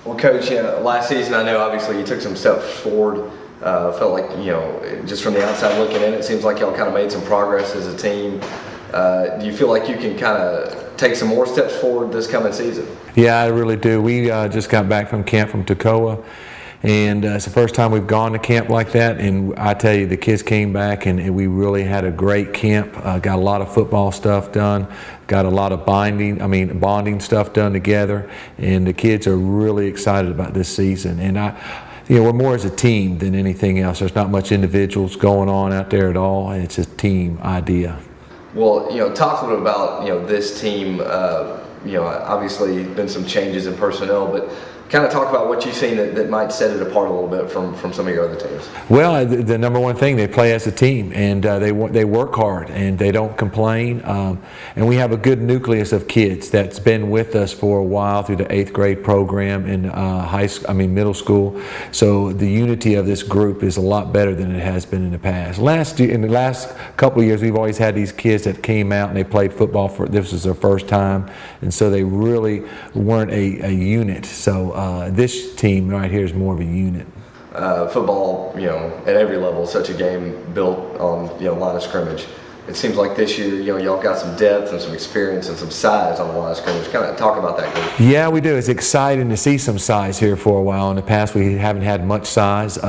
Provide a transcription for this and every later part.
Well, Coach, last season I know obviously you took some steps forward. Felt like, just from the outside looking in, it seems like y'all kind of made some progress as a team. Do you feel like you can kind of take some more steps forward this coming season? Yeah, I really do. We just got back from camp from Toccoa, and it's the first time we've gone to camp like that. And I tell you, the kids came back, and we really had a great camp. Got a lot of football stuff done. Got a lot of bonding stuff done together, and the kids are really excited about this season. And we're more as a team than anything else. There's not much individuals going on out there at all. It's a team idea. Well, talk a little about, this team. Obviously been some changes in personnel, but kind of talk about what you've seen that might set it apart a little bit from some of your other teams. Well, the number one thing, they play as a team, and they work hard, and they don't complain. And we have a good nucleus of kids that's been with us for a while through the 8th grade program in middle school. So the unity of this group is a lot better than it has been in the past. In the last couple of years, we've always had these kids that came out and they played football this was their first time, and so they really weren't a unit. So this team right here is more of a unit. Football, at every level, is such a game built on line of scrimmage. It seems like this year, y'all got some depth and some experience and some size on the line of scrimmage. Kind of talk about that group. Yeah, we do. It's exciting to see some size here for a while. In the past, we haven't had much size.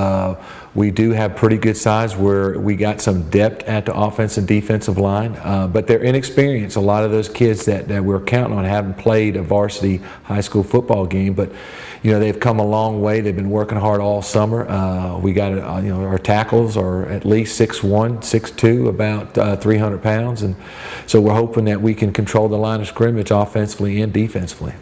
We do have pretty good size where we got some depth at the offensive and defensive line, but they're inexperienced. A lot of those kids that we're counting on haven't played a varsity high school football game, but they've come a long way. They've been working hard all summer. We got our tackles are at least 6'1", 6'2", about 300 pounds, and so we're hoping that we can control the line of scrimmage offensively and defensively.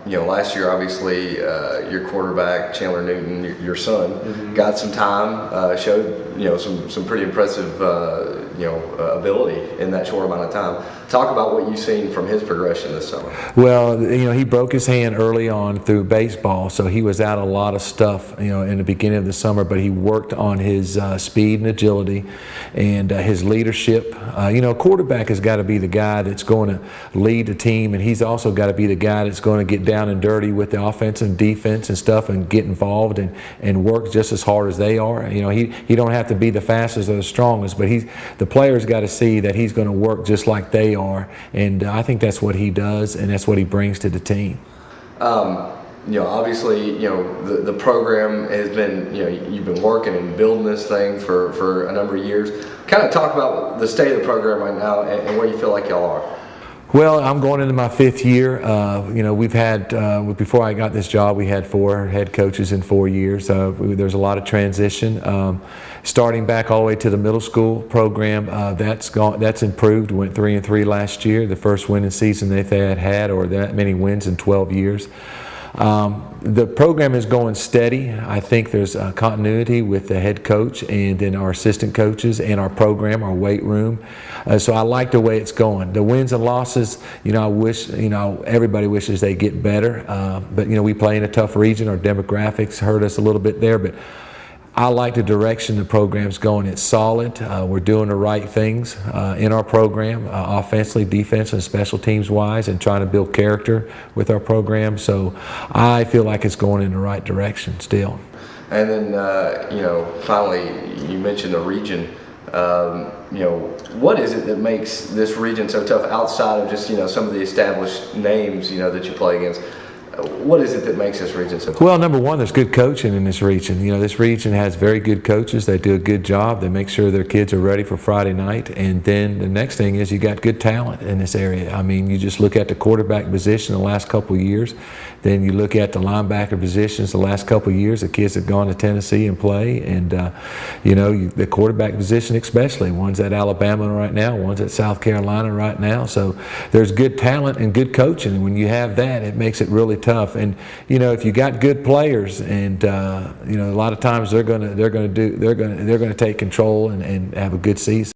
Last year, obviously, your quarterback, Chandler Newton, your son, got some time, showed, some pretty impressive, ability in that short amount of time. Talk about what you've seen from his progression this summer. Well, he broke his hand early on through baseball, so he was out a lot of stuff, in the beginning of the summer, but he worked on his speed and agility and his leadership. A quarterback has got to be the guy that's going to lead the team, and he's also got to be the guy that's going to get down and dirty with the offense and defense and stuff and get involved and work just as hard as they are. He don't have to be the fastest or the strongest, but the players got to see that he's going to work just like they are, and I think that's what he does, and that's what he brings to the team. Obviously, the program has been, you've been working and building this thing for a number of years. Kind of talk about the state of the program right now and where you feel like y'all are. Well, I'm going into my 5th year. We've had, before I got this job, we had 4 head coaches in 4 years. There's a lot of transition. Starting back all the way to the middle school program, that's improved. Went 3-3 last year, the first winning season they've had, or that many wins in 12 years. The program is going steady. I think there's continuity with the head coach and then our assistant coaches and our program, our weight room. So I like the way it's going. The wins and losses, I wish, everybody wishes they get better. But we play in a tough region. Our demographics hurt us a little bit there, but I like the direction the program's going. It's solid. We're doing the right things in our program, offensively, defensively, and special teams wise, and trying to build character with our program. So I feel like it's going in the right direction still. And then, finally, you mentioned the region. What is it that makes this region so tough outside of just, some of the established names, that you play against? What is it that makes this region so tough? Well, number one, there's good coaching in this region. This region has very good coaches. They do a good job. They make sure their kids are ready for Friday night. And then the next thing is you got good talent in this area. You just look at the quarterback position the last couple of years. Then you look at the linebacker positions the last couple of years. The kids have gone to Tennessee and play. And, the quarterback position especially. One's at Alabama right now. One's at South Carolina right now. So there's good talent and good coaching. And when you have that, it makes it really tough. And if you got good players, and a lot of times they're going to take control and have a good season.